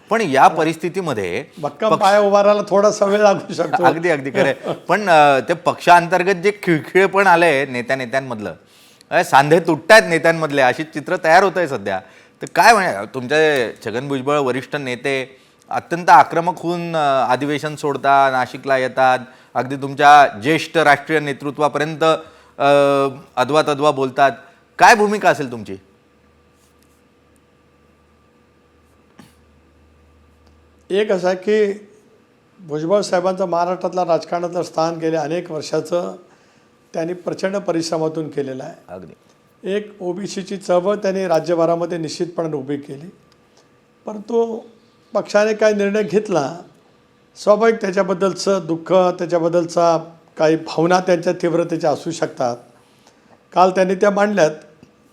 पण या परिस्थितीमध्ये भक्कम पाय उभारायला थोडासा वेळ लागू शकतो. अगदी अगदी खरं. पण ते पक्षांतर्गत जे खिळखिळेपण आलंय नेत्यांमधलं, सांधे तुटतायत नेत्यांमधले, अशी चित्र तयार होत आहे सध्या. तर काय म्हणजे तुमचे छगन भुजबळ वरिष्ठ नेते अत्यंत आक्रमक होऊन अधिवेशन सोडतात, नाशिकला येतात, अगदी तुमच्या ज्येष्ठ राष्ट्रीय नेतृत्वापर्यंत अद्वा तद्वा बोलतात. काय भूमिका असेल तुमची? एक असं आहे की भुजबळ साहेबांचं महाराष्ट्रातल्या राजकारणातलं स्थान गेल्या अनेक वर्षाचं त्यांनी प्रचंड परिश्रमातून केलेलं आहे. अगदी एक ओबीसीची चळवळ त्यांनी राज्यभरामध्ये निश्चितपणे उभी केली, परंतु पक्षाने काय निर्णय घेतला, स्वाभाविक त्याच्याबद्दलचं दुःख, त्याच्याबद्दलचा काही भावना त्यांच्या तीव्रतेच्या असू शकतात. काल त्यांनी त्या मांडल्यात.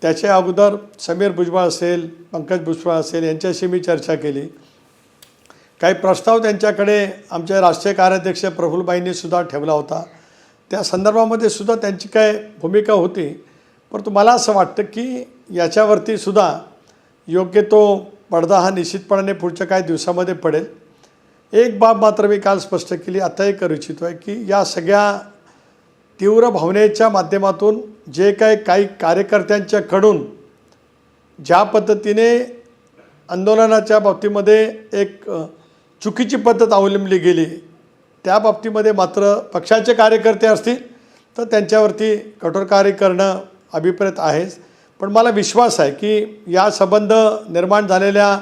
त्याच्या अगोदर समीर भुजबळ असेल, पंकज भुजबळ असेल यांच्याशी मी चर्चा केली. काही प्रस्ताव त्यांच्याकडे आमचे राष्ट्रीय कार्याध्यक्ष प्रफुल्लबाईंनी सुद्धा ठेवला होता. त्या संदर्भामध्ये सुद्धा त्यांची काय भूमिका होती, परंतु मला असं वाटतं की याच्यावरती सुद्धा योग्य तो पडदा हा निश्चितपणाने पुढच्या काही दिवसामध्ये पडेल. एक बाब मात्र मी काल स्पष्ट केली, आताही करू इच्छितो आहे की या सगळ्या तीव्र भावनेच्या माध्यमातून जे काही कार्यकर्त्यांच्याकडून ज्या पद्धतीने आंदोलनाच्या बाबतीमध्ये एक चुकीची पद्धत अवलंबली गेली, त्या बाबतीमध्ये मात्र पक्षाचे कार्यकर्ते असतील तर त्यांच्यावरती कठोर कार्य करणं अभिप्रेत आहेच. पण मला विश्वास आहे की या संबंध निर्माण झालेल्या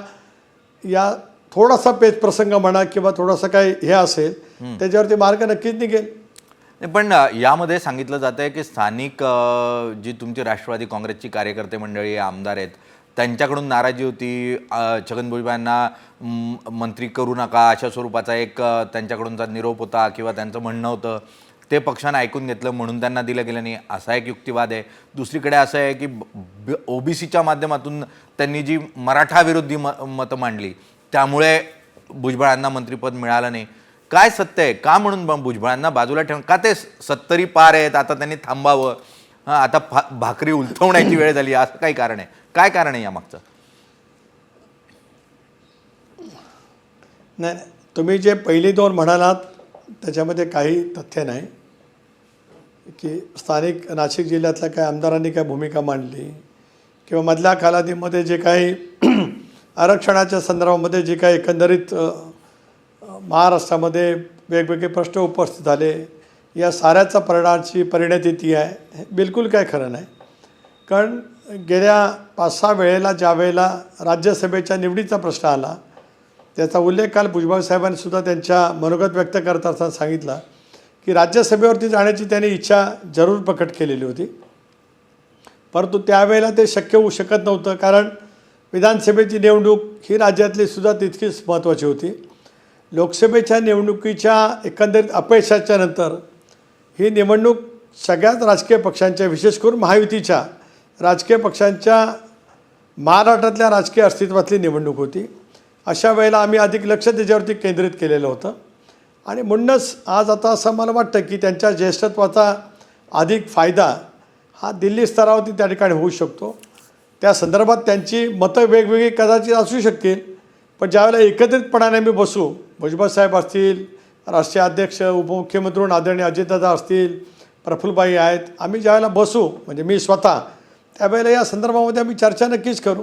या थोडासा पेचप्रसंग म्हणा किंवा थोडासा काही हे असेल त्याच्यावरती मार्ग नक्कीच निघेल. पण यामध्ये सांगितलं जातं आहे की स्थानिक जी तुमची राष्ट्रवादी काँग्रेसची कार्यकर्ते मंडळी आमदार आहेत त्यांच्याकडून नाराजी होती. छगन भुजबळांना मंत्री करू नका अशा स्वरूपाचा एक त्यांच्याकडूनचा निरोप होता किंवा त्यांचं म्हणणं होतं. ते पक्षानं ऐकून घेतलं म्हणून त्यांना दिलं गेलं नाही, असा एक युक्तिवाद आहे. दुसरीकडे असं आहे की ओबीसीच्या माध्यमातून त्यांनी जी मराठा विरोधी मतं मांडली त्यामुळे भुजबळांना मंत्रिपद मिळालं नाही. काय सत्य आहे? का म्हणून भुजबळांना बाजूला ठेवून, का ते 70 पार आहेत आता त्यांनी थांबावं, आता भाकरी उलथवण्याची वेळ झाली, असं काही कारण आहे? काय कारण आहे यामागचं? नाही, तुम्ही जे पहिली दोन म्हणालात त्याच्यामध्ये काही तथ्य नाही की स्थानिक नाशिक जिल्ह्यातल्या काही आमदारांनी काय भूमिका मांडली किंवा मधल्या कालावधीमध्ये जे काही आरक्षणाच्या संदर्भामध्ये जे काही एकंदरीत महाराष्ट्रामध्ये वेगवेगळे प्रश्न उपस्थित झाले, या साऱ्याचा परिणती ती आहे. बिलकुल काय खरं नाही. कारण गेल्या 5-6 वेळेला ज्या वेळेला राज्यसभेच्या निवडीचा प्रश्न आला त्याचा उल्लेख काल भुजबळ साहेबांनी सुद्धा त्यांच्या मनोगत व्यक्त करत असताना सांगितलं की राज्यसभेवरती जाण्याची त्यांनी इच्छा जरूर प्रकट केलेली होती, परंतु त्यावेळेला ते शक्य होऊ शकत नव्हतं. कारण विधानसभेची निवडणूक ही राज्यातली सुद्धा तितकीच महत्त्वाची होती. लोकसभेच्या निवडणुकीच्या एकंदरीत अपयशाच्या नंतर ही निवडणूक सगळ्याच राजकीय पक्षांच्या, विशेष करून महायुतीच्या राजकीय पक्षांच्या महाराष्ट्रातल्या राजकीय अस्तित्वातली निवडणूक होती. अशा वेळेला आम्ही अधिक लक्ष त्याच्यावरती केंद्रित केलेलं होतं आणि म्हणूनच आज आता असं मला वाटतं की त्यांच्या ज्येष्ठत्वाचा अधिक फायदा हा दिल्ली स्तरावरती त्या ठिकाणी होऊ शकतो. त्या संदर्भात त्यांची मतं वेगवेगळी कदाचित असू शकतील, पण ज्यावेळेला एकत्रितपणाने आम्ही बसू, भुजबळ साहेब असतील, राष्ट्रीय अध्यक्ष उपमुख्यमंत्री आदरणीय अजितदादा असतील, प्रफुल्लबाई आहेत, आम्ही ज्यावेळेला बसू म्हणजे मी स्वतः, त्यावेळेला या संदर्भामध्ये आम्ही चर्चा नक्कीच करू.